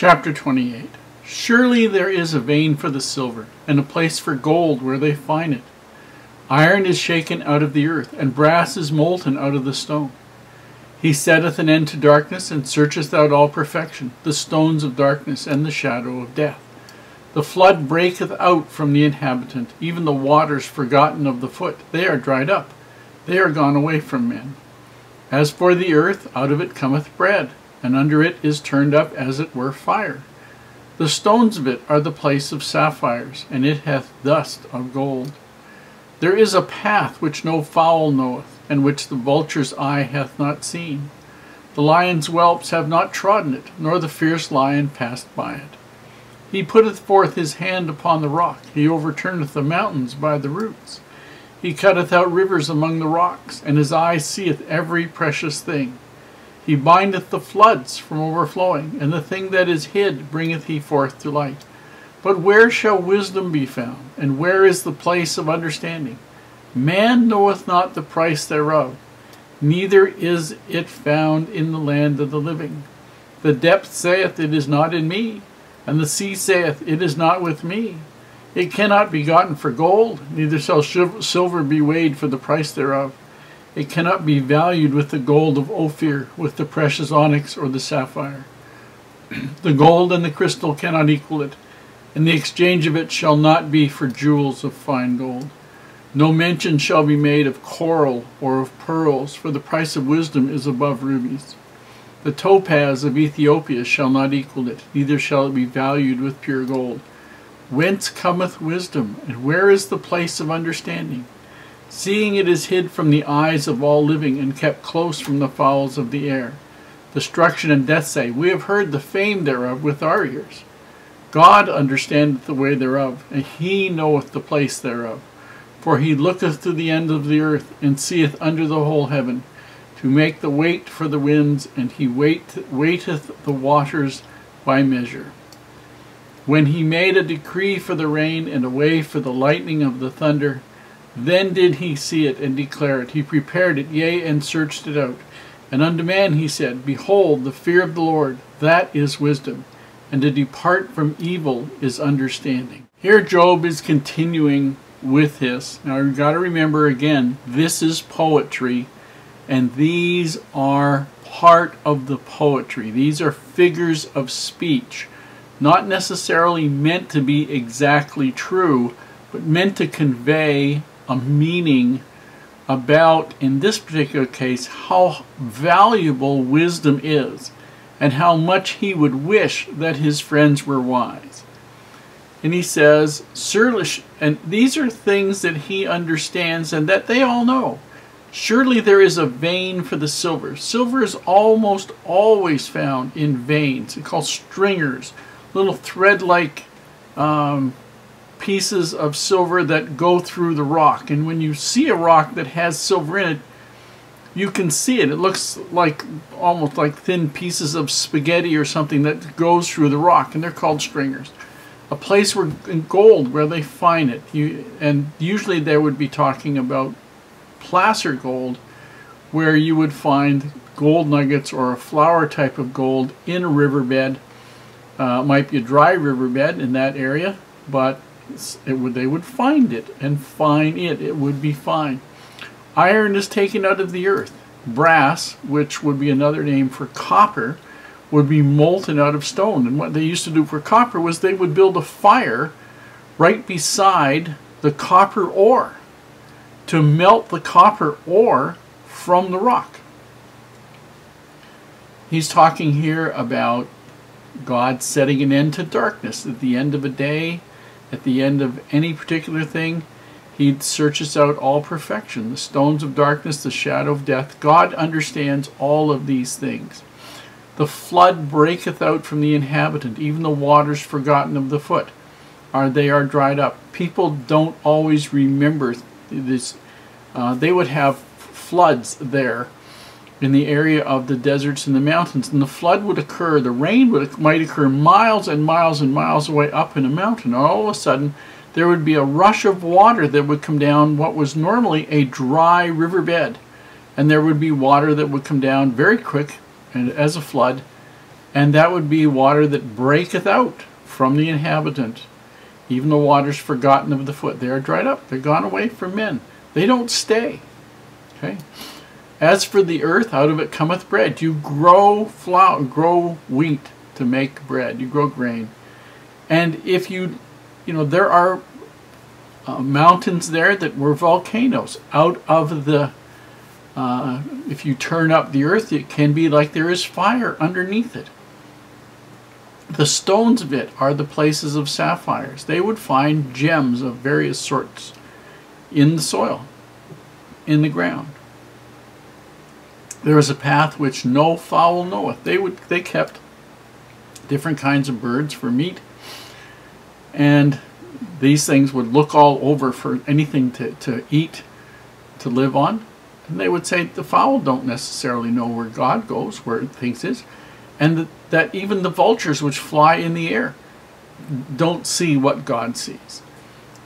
Chapter 28. Surely there is a vein for the silver, and a place for gold where they find it. Iron is shaken out of the earth, and brass is molten out of the stone. He setteth an end to darkness, and searcheth out all perfection, the stones of darkness and the shadow of death. The flood breaketh out from the inhabitant, even the waters forgotten of the foot. They are dried up, they are gone away from men. As for the earth, out of it cometh bread, and under it is turned up as it were fire. The stones of it are the place of sapphires, and it hath dust of gold. There is a path which no fowl knoweth, and which the vulture's eye hath not seen. The lion's whelps have not trodden it, nor the fierce lion passed by it. He putteth forth his hand upon the rock, he overturneth the mountains by the roots. He cutteth out rivers among the rocks, and his eye seeth every precious thing. He bindeth the floods from overflowing, and the thing that is hid bringeth he forth to light. But where shall wisdom be found, and where is the place of understanding? Man knoweth not the price thereof, neither is it found in the land of the living. The depth saith, it is not in me, and the sea saith, it is not with me. It cannot be gotten for gold, neither shall silver be weighed for the price thereof. It cannot be valued with the gold of Ophir, with the precious onyx or the sapphire. The gold and the crystal cannot equal it, and the exchange of it shall not be for jewels of fine gold. No mention shall be made of coral or of pearls, for the price of wisdom is above rubies. The topaz of Ethiopia shall not equal it, neither shall it be valued with pure gold. Whence cometh wisdom, and where is the place of understanding? Seeing it is hid from the eyes of all living, and kept close from the fowls of the air. Destruction and death say, we have heard the fame thereof with our ears. God understandeth the way thereof, and he knoweth the place thereof. For he looketh to the end of the earth, and seeth under the whole heaven, to make the weight for the winds, and he weighteth the waters by measure. When he made a decree for the rain, and a way for the lightning of the thunder, then did he see it and declare it. He prepared it, yea, and searched it out. And unto man he said, behold, the fear of the Lord, that is wisdom, and to depart from evil is understanding. Here Job is continuing with this. Now you've got to remember again, this is poetry, and these are part of the poetry. These are figures of speech, not necessarily meant to be exactly true, but meant to convey a meaning about, in this particular case, how valuable wisdom is and how much he would wish that his friends were wise. And he says, surely, and these are things that he understands and that they all know. Surely there is a vein for the silver. Silver is almost always found in veins. It's called stringers, little thread-like pieces of silver that go through the rock. And when you see a rock that has silver in it, you can see it. It looks like almost like thin pieces of spaghetti or something that goes through the rock, and they're called stringers. A place where in gold where they find it. And usually they would be talking about placer gold, where you would find gold nuggets or a flour type of gold in a riverbed. It might be a dry riverbed in that area, but they would find it and fine it. It would be fine. Iron is taken out of the earth. Brass, which would be another name for copper, would be molten out of stone. And what they used to do for copper was they would build a fire right beside the copper ore to melt the copper ore from the rock. He's talking here about God setting an end to darkness at the end of a day. At the end of any particular thing, he searches out all perfection, the stones of darkness, the shadow of death. God understands all of these things. The flood breaketh out from the inhabitant, even the waters forgotten of the foot. They are dried up. People don't always remember this. They would have floods there in the area of the deserts and the mountains, and the flood would occur, the rain might occur miles and miles and miles away up in a mountain. All of a sudden there would be a rush of water that would come down what was normally a dry riverbed, and there would be water that would come down very quick and as a flood, And that would be water that breaketh out from the inhabitant. Even the waters forgotten of the foot. They are dried up. They're gone away from men. They don't stay. Okay. As for the earth, out of it cometh bread. You grow flour, grow wheat to make bread. You grow grain. And if there are mountains there that were volcanoes. Out of the, if you turn up the earth, it can be like there is fire underneath it. The stones of it are the places of sapphires. They would find gems of various sorts in the soil, in the ground. There is a path which no fowl knoweth. They kept different kinds of birds for meat, and these things would look all over for anything to eat, to live on. And they would say the fowl don't necessarily know where God goes, where things is. And that even the vultures which fly in the air don't see what God sees.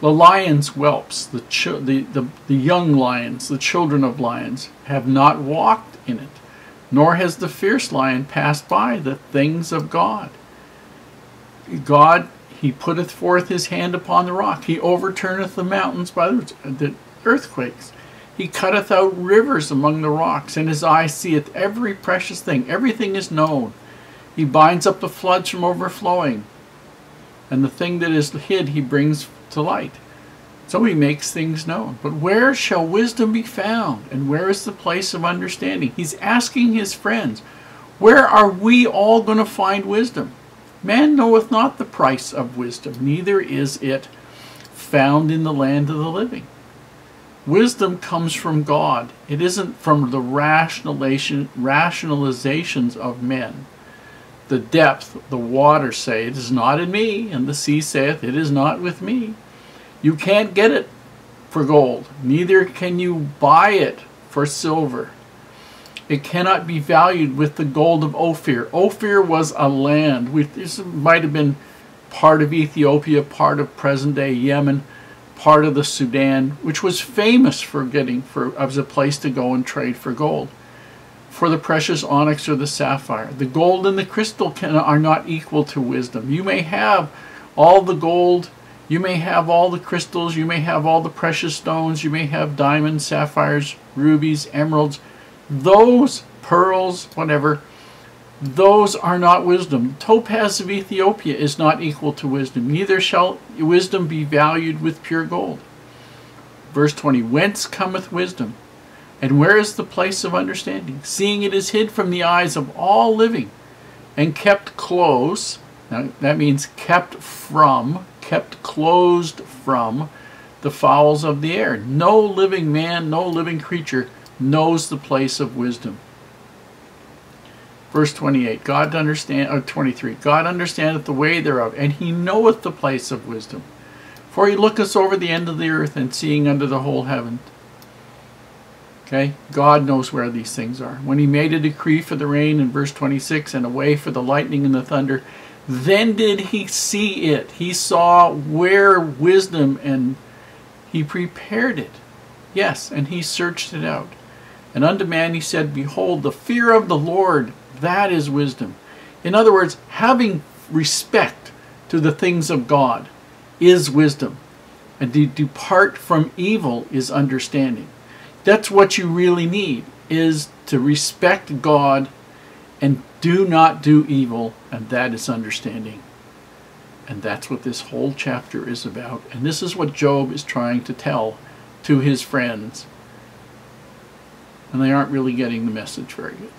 The lion's whelps, the young lions, the children of lions, have not walked in it, nor has the fierce lion passed by the things of God. God, he putteth forth his hand upon the rock. He overturneth the mountains by the earthquakes. He cutteth out rivers among the rocks, and his eye seeth every precious thing. Everything is known. He binds up the floods from overflowing, and the thing that is hid he brings to light. So he makes things known. But where shall wisdom be found? And where is the place of understanding? He's asking his friends, where are we all going to find wisdom? Man knoweth not the price of wisdom, neither is it found in the land of the living. Wisdom comes from God. It isn't from the rationalizations of men. The depth, the waters say, it is not in me, and the sea saith, it is not with me. You can't get it for gold, neither can you buy it for silver. It cannot be valued with the gold of Ophir. Ophir was a land. This might have been part of Ethiopia, part of present-day Yemen, part of the Sudan, which was famous as a place to go and trade for gold. For the precious onyx or the sapphire. The gold and the crystal are not equal to wisdom. You may have all the gold, you may have all the crystals, you may have all the precious stones, you may have diamonds, sapphires, rubies, emeralds. Those pearls, whatever, those are not wisdom. The topaz of Ethiopia is not equal to wisdom. Neither shall wisdom be valued with pure gold. Verse 20, whence cometh wisdom? And where is the place of understanding? Seeing it is hid from the eyes of all living, and kept close. Now that means kept closed from the fowls of the air. No living man, no living creature knows the place of wisdom. Verse 28, 23, God understandeth the way thereof, and he knoweth the place of wisdom. For he looketh over the end of the earth, and seeing under the whole heaven. Okay, God knows where these things are. When he made a decree for the rain in verse 26, and a way for the lightning and the thunder, then did he see it. He saw where wisdom, and he prepared it. Yes, and he searched it out. And unto man he said, behold, the fear of the Lord, that is wisdom. In other words, having respect to the things of God is wisdom. And to depart from evil is understanding. That's what you really need, is to respect God and do not do evil, and that is understanding. And that's what this whole chapter is about. And this is what Job is trying to tell to his friends. And they aren't really getting the message very good.